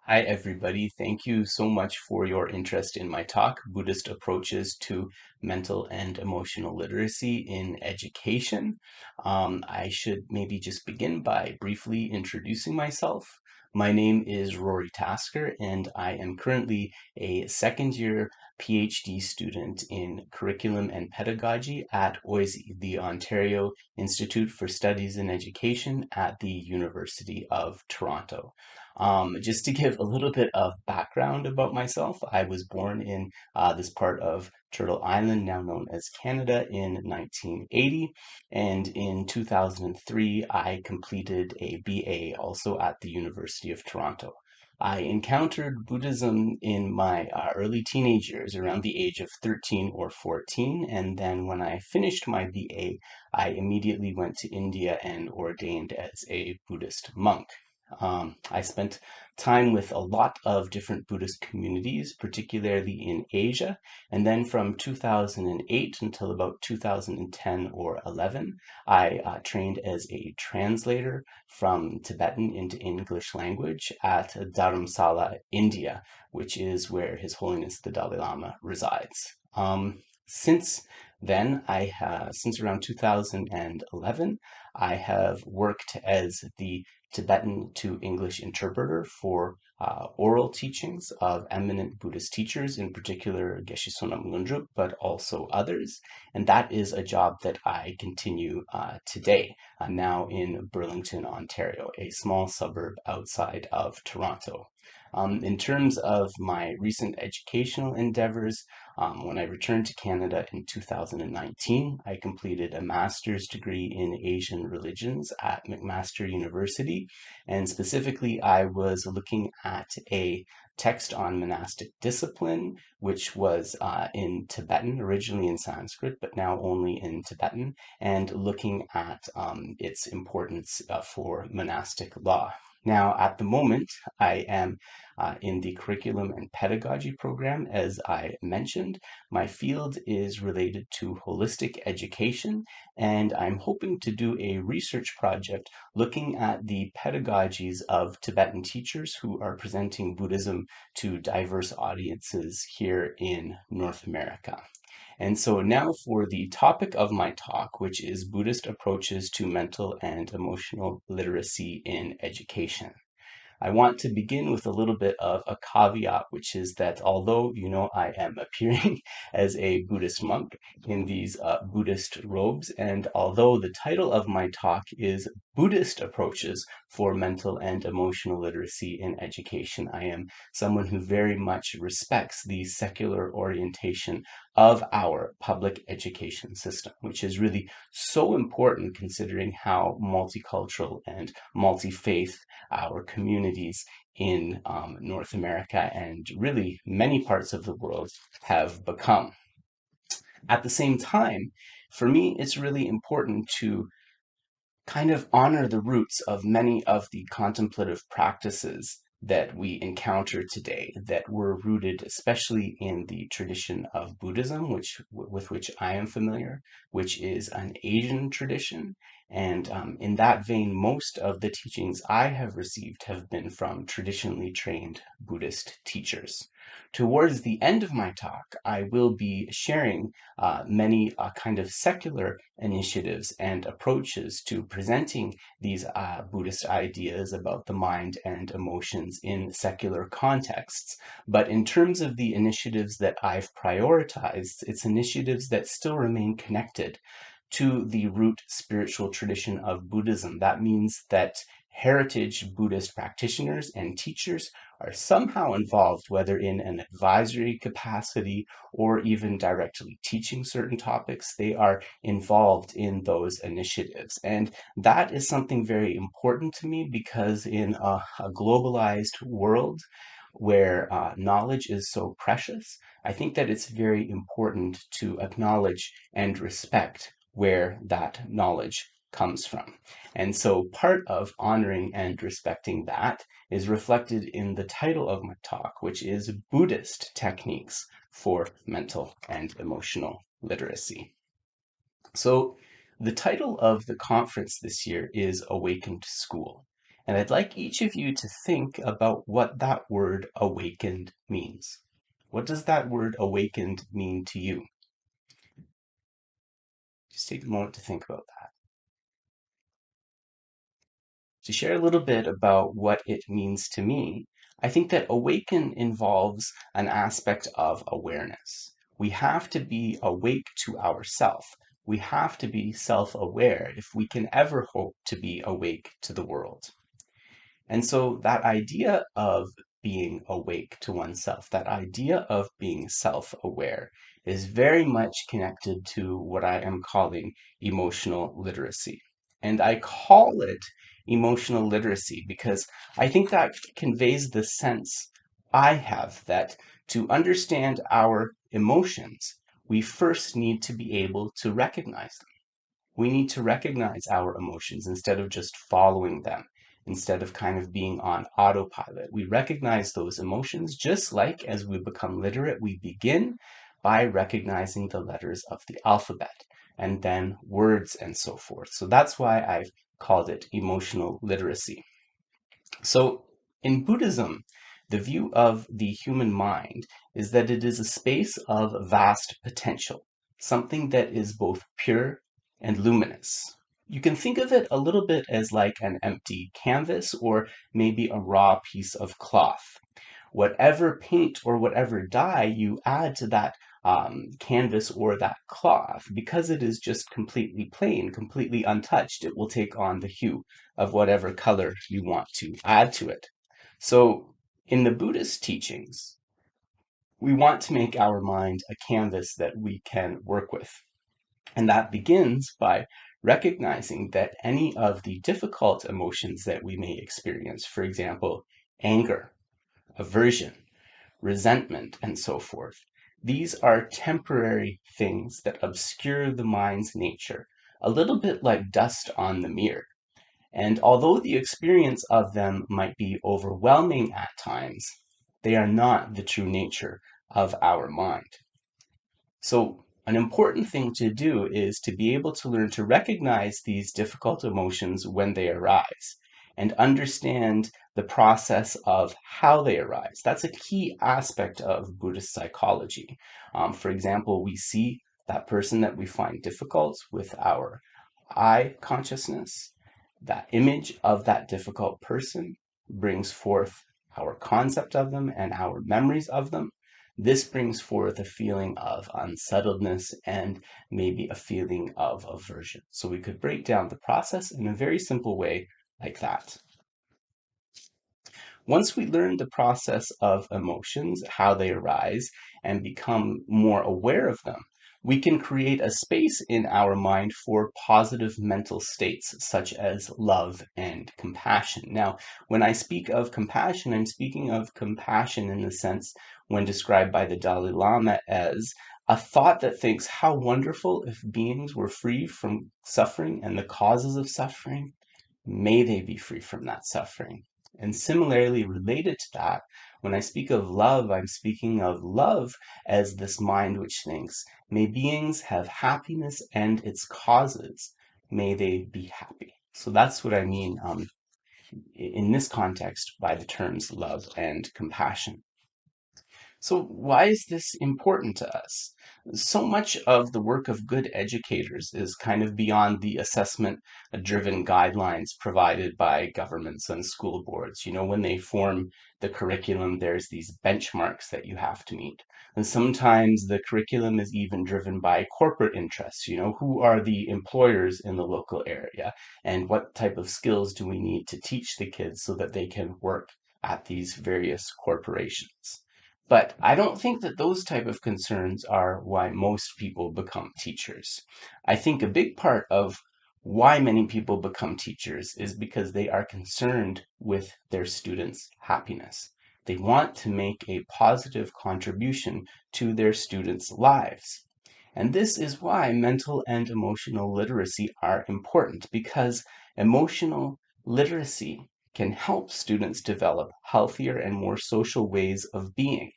Hi, everybody. Thank you so much for your interest in my talk, Buddhist Approaches to Mental and Emotional Literacy in Education. I should maybe just begin by briefly introducing myself. My name is Rory Tasker, and I am currently a second year PhD student in Curriculum and Pedagogy at OISE, the Ontario Institute for Studies in Education at the University of Toronto. Just to give a little bit of background about myself, I was born in this part of Turtle Island, now known as Canada, in 1980. And in 2003, I completed a BA also at the University of Toronto. I encountered Buddhism in my early teenage years, around the age of 13 or 14. And then when I finished my BA, I immediately went to India and ordained as a Buddhist monk. I spent time with a lot of different Buddhist communities, particularly in Asia. And then from 2008 until about 2010 or 11, I trained as a translator from Tibetan into English language at Dharamsala, India, which is where His Holiness the Dalai Lama resides. Since then, since around 2011, I have worked as the Tibetan to English interpreter for oral teachings of eminent Buddhist teachers, in particular Geshe Sonam Lungdrup, but also others. And that is a job that I continue today. I'm now in Burlington, Ontario, a small suburb outside of Toronto. In terms of my recent educational endeavors, when I returned to Canada in 2019, I completed a master's degree in Asian religions at McMaster University. And specifically, I was looking at a text on monastic discipline, which was in Tibetan, originally in Sanskrit, but now only in Tibetan, and looking at its importance for monastic law. Now, at the moment, I am in the curriculum and pedagogy program, as I mentioned. My field is related to holistic education, and I'm hoping to do a research project looking at the pedagogies of Tibetan teachers who are presenting Buddhism to diverse audiences here in North America. And so now for the topic of my talk, which is Buddhist approaches to mental and emotional literacy in education. I want to begin with a little bit of a caveat, which is that although, I am appearing as a Buddhist monk in these Buddhist robes, and although the title of my talk is Buddhist Approaches for Mental and Emotional Literacy in Education, I am someone who very much respects the secular orientation of our public education system, which is really so important considering how multicultural and multi-faith our communities in North America and really many parts of the world have become. At the same time, for me, it's really important to kind of honor the roots of many of the contemplative practices that we encounter today that were rooted especially in the tradition of Buddhism, with which I am familiar, which is an Asian tradition. And in that vein, most of the teachings I have received have been from traditionally trained Buddhist teachers. Towards the end of my talk, I will be sharing many kind of secular initiatives and approaches to presenting these Buddhist ideas about the mind and emotions in secular contexts. But in terms of the initiatives that I've prioritized, it's initiatives that still remain connected to the root spiritual tradition of Buddhism. That means that heritage Buddhist practitioners and teachers are somehow involved, whether in an advisory capacity or even directly teaching certain topics. They are involved in those initiatives. And that is something very important to me because in a globalized world where knowledge is so precious, I think that it's very important to acknowledge and respect where that knowledge comes from. And so part of honoring and respecting that is reflected in the title of my talk, which is Buddhist Techniques for Mental and Emotional Literacy. So the title of the conference this year is Awakened School. And I'd like each of you to think about what that word awakened means. What does that word awakened mean to you? Just take a moment to think about that. To share a little bit about what it means to me, I think that awaken involves an aspect of awareness. We have to be awake to ourself. We have to be self-aware if we can ever hope to be awake to the world. And so that idea of being awake to oneself, that idea of being self-aware is very much connected to what I am calling emotional literacy. And I call it emotional literacy because I think that conveys the sense I have that to understand our emotions, we first need to be able to recognize them. We need to recognize our emotions instead of just following them, instead of kind of being on autopilot. We recognize those emotions just like as we become literate, we begin by recognizing the letters of the alphabet and then words and so forth. So that's why I've called it emotional literacy. So in Buddhism, the view of the human mind is that it is a space of vast potential, something that is both pure and luminous. You can think of it a little bit as like an empty canvas or maybe a raw piece of cloth. Whatever paint or whatever dye you add to that canvas or that cloth, because it is just completely plain, completely untouched, it will take on the hue of whatever color you want to add to it. So in the Buddhist teachings, we want to make our mind a canvas that we can work with. And that begins by recognizing that any of the difficult emotions that we may experience, for example, anger, aversion, resentment, and so forth, these are temporary things that obscure the mind's nature, a little bit like dust on the mirror. And although the experience of them might be overwhelming at times, they are not the true nature of our mind. So an important thing to do is to be able to learn to recognize these difficult emotions when they arise and understand the process of how they arise. That's a key aspect of Buddhist psychology. For example, we see that person that we find difficult with our I consciousness. That image of that difficult person brings forth our concept of them and our memories of them. This brings forth a feeling of unsettledness and maybe a feeling of aversion. So we could break down the process in a very simple way like that. Once we learn the process of emotions, how they arise, and become more aware of them, we can create a space in our mind for positive mental states such as love and compassion. Now, when I speak of compassion, I'm speaking of compassion in the sense when described by the Dalai Lama as a thought that thinks how wonderful if beings were free from suffering and the causes of suffering. May they be free from that suffering. And similarly related to that, when I speak of love, I'm speaking of love as this mind which thinks, may beings have happiness and its causes. May they be happy. So that's what I mean in this context by the terms love and compassion. So why is this important to us? So much of the work of good educators is kind of beyond the assessment-driven guidelines provided by governments and school boards. You know, when they form the curriculum, there's these benchmarks that you have to meet. And sometimes the curriculum is even driven by corporate interests. You know, who are the employers in the local area? And what type of skills do we need to teach the kids so that they can work at these various corporations? But I don't think that those type of concerns are why most people become teachers. I think a big part of why many people become teachers is because they are concerned with their students' happiness. They want to make a positive contribution to their students' lives. And this is why mental and emotional literacy are important, because emotional literacy can help students develop healthier and more social ways of being.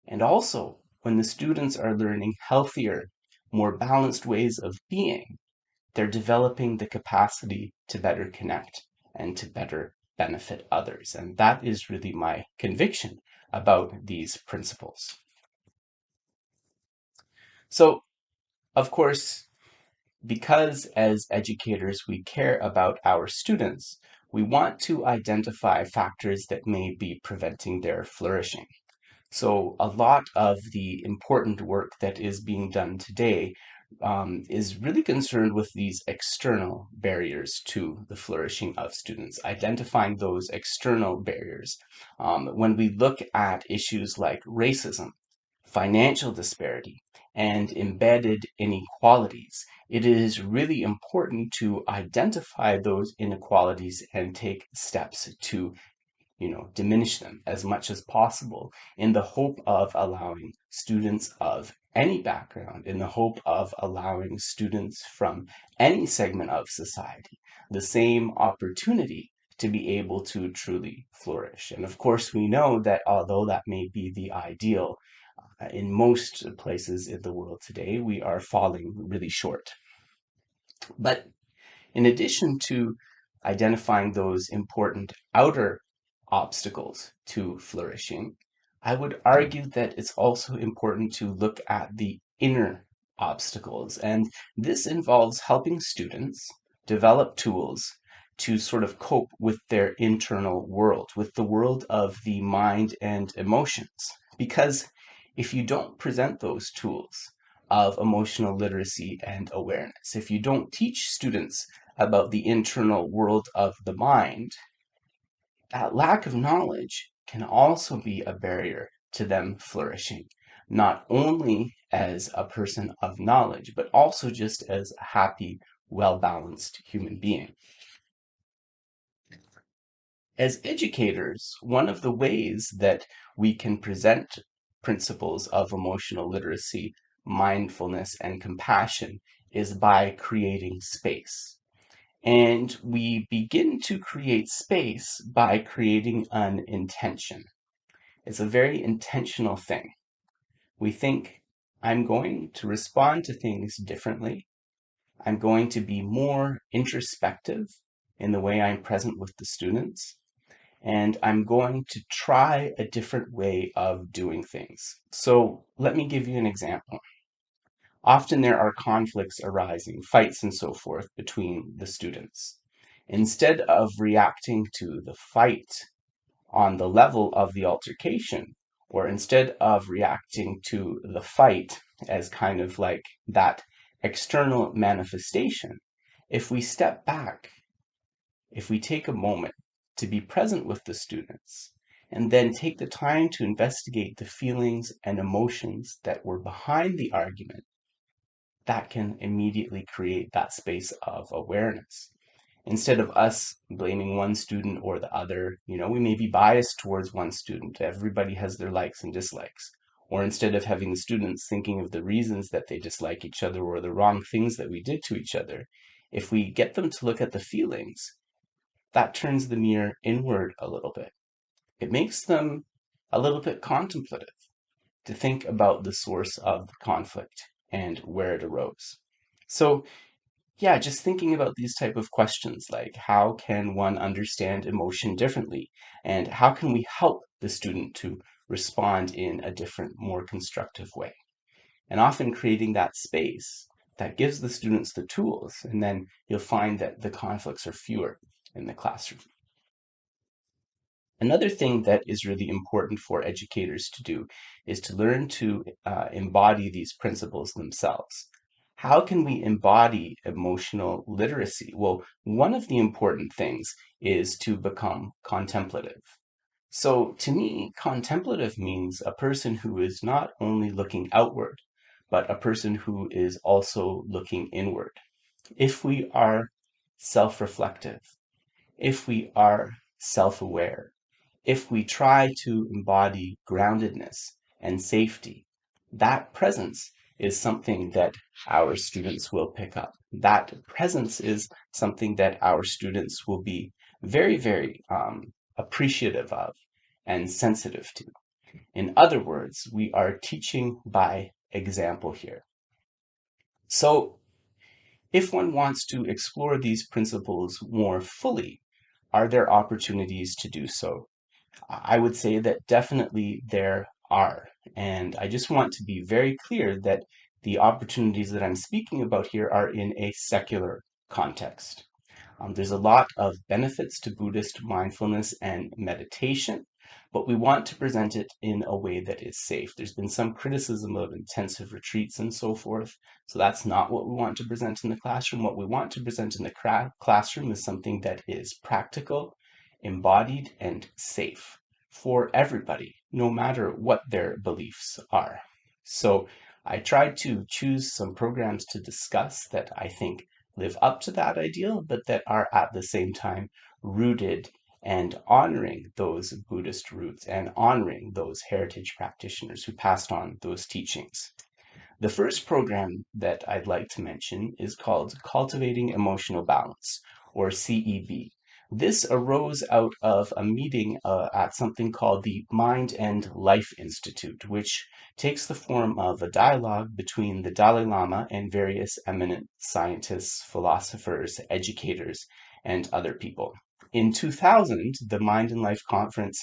And also, when the students are learning healthier, more balanced ways of being, they're developing the capacity to better connect and to better benefit others. And that is really my conviction about these principles. So, of course, because as educators we care about our students, we want to identify factors that may be preventing their flourishing. So a lot of the important work that is being done today is really concerned with these external barriers to the flourishing of students, identifying those external barriers. When we look at issues like racism, financial disparity, and embedded inequalities, it is really important to identify those inequalities and take steps to diminish them as much as possible in the hope of allowing students of any background, in the hope of allowing students from any segment of society the same opportunity to be able to truly flourish. And of course, we know that although that may be the ideal, in most places in the world today, we are falling really short. But in addition to identifying those important outer obstacles to flourishing, I would argue that it's also important to look at the inner obstacles. And this involves helping students develop tools to sort of cope with their internal world, with the world of the mind and emotions. Because if you don't present those tools of emotional literacy and awareness, if you don't teach students about the internal world of the mind, that lack of knowledge can also be a barrier to them flourishing, not only as a person of knowledge, but also just as a happy, well-balanced human being. As educators, one of the ways that we can present principles of emotional literacy, mindfulness, and compassion is by creating space. And we begin to create space by creating an intention. It's a very intentional thing. We think, I'm going to respond to things differently. I'm going to be more introspective in the way I'm present with the students. And I'm going to try a different way of doing things. So let me give you an example. Often there are conflicts arising, fights and so forth between the students. Instead of reacting to the fight on the level of the altercation, or instead of reacting to the fight as kind of like that external manifestation, if we step back, if we take a moment to be present with the students, and then take the time to investigate the feelings and emotions that were behind the argument, that can immediately create that space of awareness. Instead of us blaming one student or the other, we may be biased towards one student. Everybody has their likes and dislikes. Or instead of having the students thinking of the reasons that they dislike each other or the wrong things that we did to each other, if we get them to look at the feelings, that turns the mirror inward a little bit. It makes them a little bit contemplative to think about the source of the conflict and where it arose. So yeah, just thinking about these type of questions like how can one understand emotion differently and how can we help the student to respond in a different, more constructive way? And often creating that space that gives the students the tools, and then you'll find that the conflicts are fewer in the classroom. Another thing that is really important for educators to do is to learn to embody these principles themselves. How can we embody emotional literacy? Well, one of the important things is to become contemplative. So to me, contemplative means a person who is not only looking outward, but a person who is also looking inward. If we are self-reflective, if we are self-aware, if we try to embody groundedness and safety, that presence is something that our students will pick up. That presence is something that our students will be very, very appreciative of and sensitive to. In other words, we are teaching by example here. So if one wants to explore these principles more fully, Are there opportunities to do so? I would say that definitely there are. And I just want to be very clear that the opportunities that I'm speaking about here are in a secular context. There's a lot of benefits to Buddhist mindfulness and meditation, but we want to present it in a way that is safe. There's been some criticism of intensive retreats and so forth, so that's not what we want to present in the classroom. What we want to present in the classroom is something that is practical, embodied, and safe for everybody, no matter what their beliefs are. So I tried to choose some programs to discuss that I think live up to that ideal, but that are at the same time rooted and honoring those Buddhist roots and honoring those heritage practitioners who passed on those teachings. The first program that I'd like to mention is called Cultivating Emotional Balance, or CEB. This arose out of a meeting at something called the Mind and Life Institute, which takes the form of a dialogue between the Dalai Lama and various eminent scientists, philosophers, educators, and other people. In 2000, the Mind and Life Conference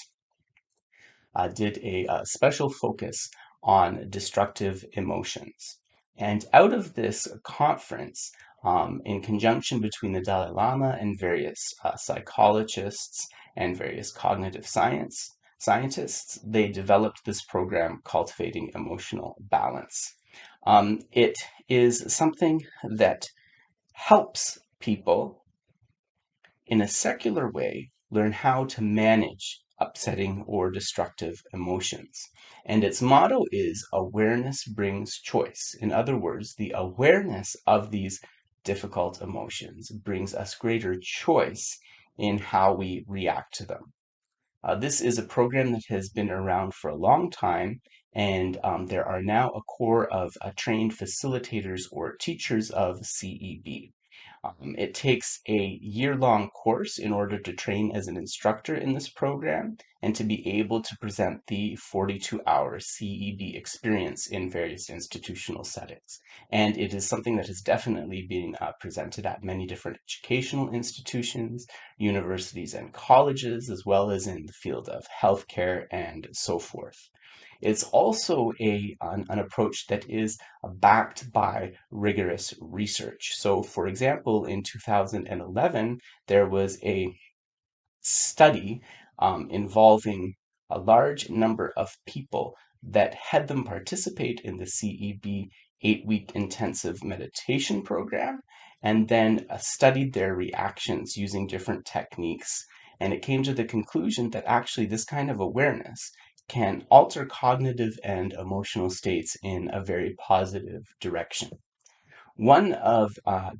did a special focus on destructive emotions. And out of this conference, in conjunction between the Dalai Lama and various psychologists and various cognitive scientists, they developed this program, Cultivating Emotional Balance. It is something that helps people in a secular way, learn how to manage upsetting or destructive emotions. And its motto is awareness brings choice. In other words, the awareness of these difficult emotions brings us greater choice in how we react to them. This is a program that has been around for a long time, and there are now a core of trained facilitators or teachers of CEB. It takes a year-long course in order to train as an instructor in this program and to be able to present the 42-hour CEB experience in various institutional settings. And it is something that has definitely been presented at many different educational institutions, universities, and colleges, as well as in the field of healthcare and so forth. It's also an approach that is backed by rigorous research. So, for example, in 2011, there was a study involving a large number of people that had them participate in the CEB 8-week intensive meditation program and then studied their reactions using different techniques. And it came to the conclusion that actually this kind of awareness can alter cognitive and emotional states in a very positive direction. One of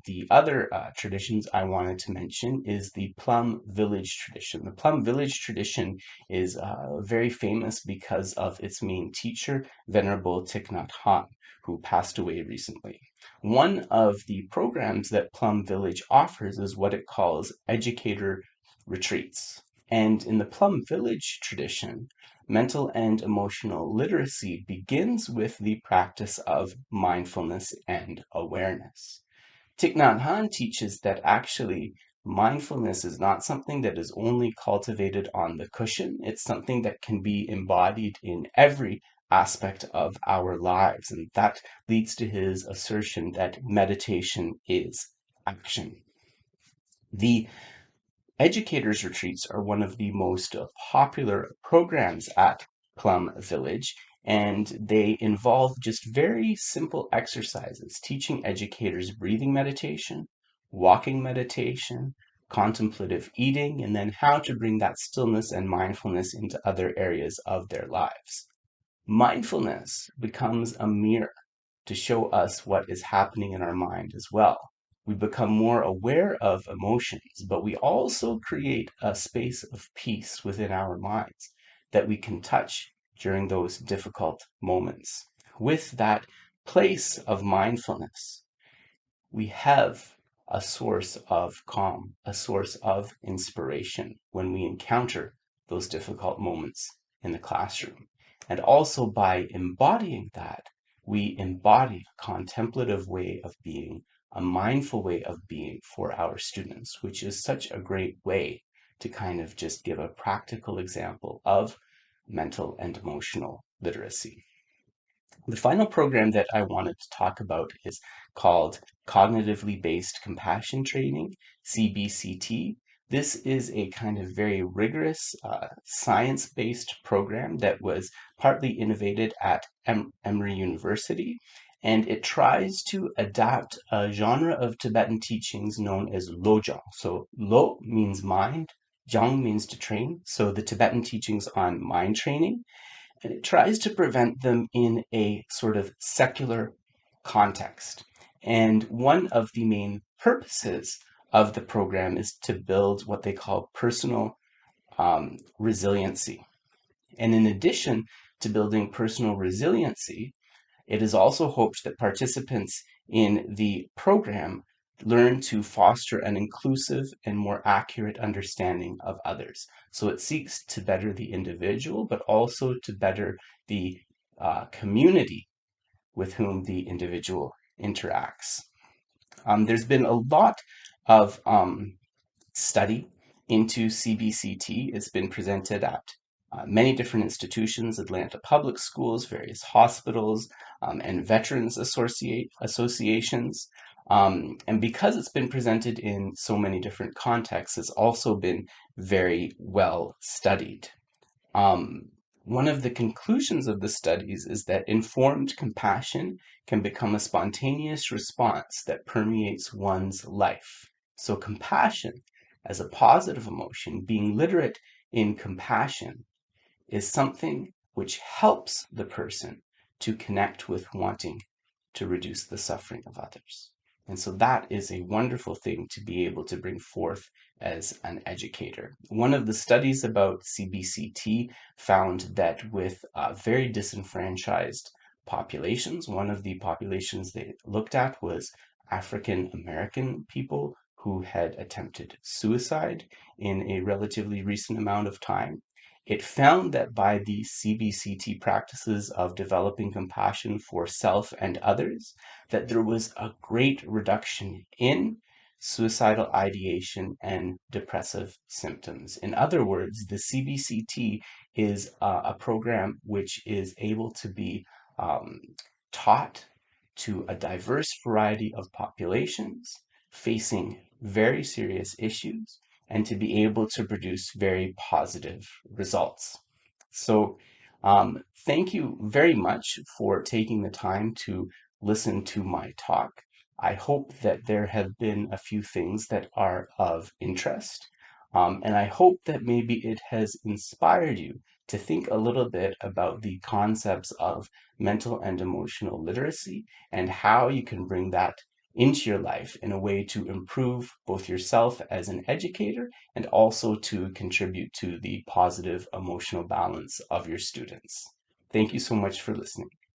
the other traditions I wanted to mention is the Plum Village tradition. The Plum Village tradition is very famous because of its main teacher, Venerable Thich Nhat Hanh, who passed away recently. One of the programs that Plum Village offers is what it calls educator retreats. And in the Plum Village tradition, mental and emotional literacy begins with the practice of mindfulness and awareness. Thich Nhat Hanh teaches that actually mindfulness is not something that is only cultivated on the cushion. It's something that can be embodied in every aspect of our lives. And that leads to his assertion that meditation is action. The Educators Retreats are one of the most popular programs at Plum Village, and they involve just very simple exercises, teaching educators breathing meditation, walking meditation, contemplative eating, and then how to bring that stillness and mindfulness into other areas of their lives. Mindfulness becomes a mirror to show us what is happening in our mind as well. We become more aware of emotions, but we also create a space of peace within our minds that we can touch during those difficult moments. With that place of mindfulness, we have a source of calm, a source of inspiration when we encounter those difficult moments in the classroom. And also by embodying that, we embody a contemplative way of being, a mindful way of being for our students, which is such a great way to kind of just give a practical example of mental and emotional literacy. The final program that I wanted to talk about is called Cognitively Based Compassion Training, CBCT. This is a kind of very rigorous science-based program that was partly innovated at Emory University, and it tries to adapt a genre of Tibetan teachings known as Lojong. So Lo means mind, Jong means to train, so the Tibetan teachings on mind training, and it tries to prevent them in a sort of secular context. And one of the main purposes of the program is to build what they call personal resiliency. And in addition to building personal resiliency, it is also hoped that participants in the program learn to foster an inclusive and more accurate understanding of others. So it seeks to better the individual, but also to better the community with whom the individual interacts. There's been a lot of study into CBCT. It's been presented at many different institutions, Atlanta Public Schools, various hospitals, and veterans associations. And because it's been presented in so many different contexts, it's also been very well studied. One of the conclusions of the studies is that informed compassion can become a spontaneous response that permeates one's life. So compassion as a positive emotion, being literate in compassion, is something which helps the person to connect with wanting to reduce the suffering of others. And so that is a wonderful thing to be able to bring forth as an educator. One of the studies about CBCT found that with very disenfranchised populations, one of the populations they looked at was African American people who had attempted suicide in a relatively recent amount of time. It found that by the CBCT practices of developing compassion for self and others, that there was a great reduction in suicidal ideation and depressive symptoms. In other words, the CBCT is a program which is able to be taught to a diverse variety of populations facing very serious issues, and to be able to produce very positive results. So thank you very much for taking the time to listen to my talk. I hope that there have been a few things that are of interest, and I hope that maybe it has inspired you to think a little bit about the concepts of mental and emotional literacy and how you can bring that into your life in a way to improve both yourself as an educator and also to contribute to the positive emotional balance of your students. Thank you so much for listening.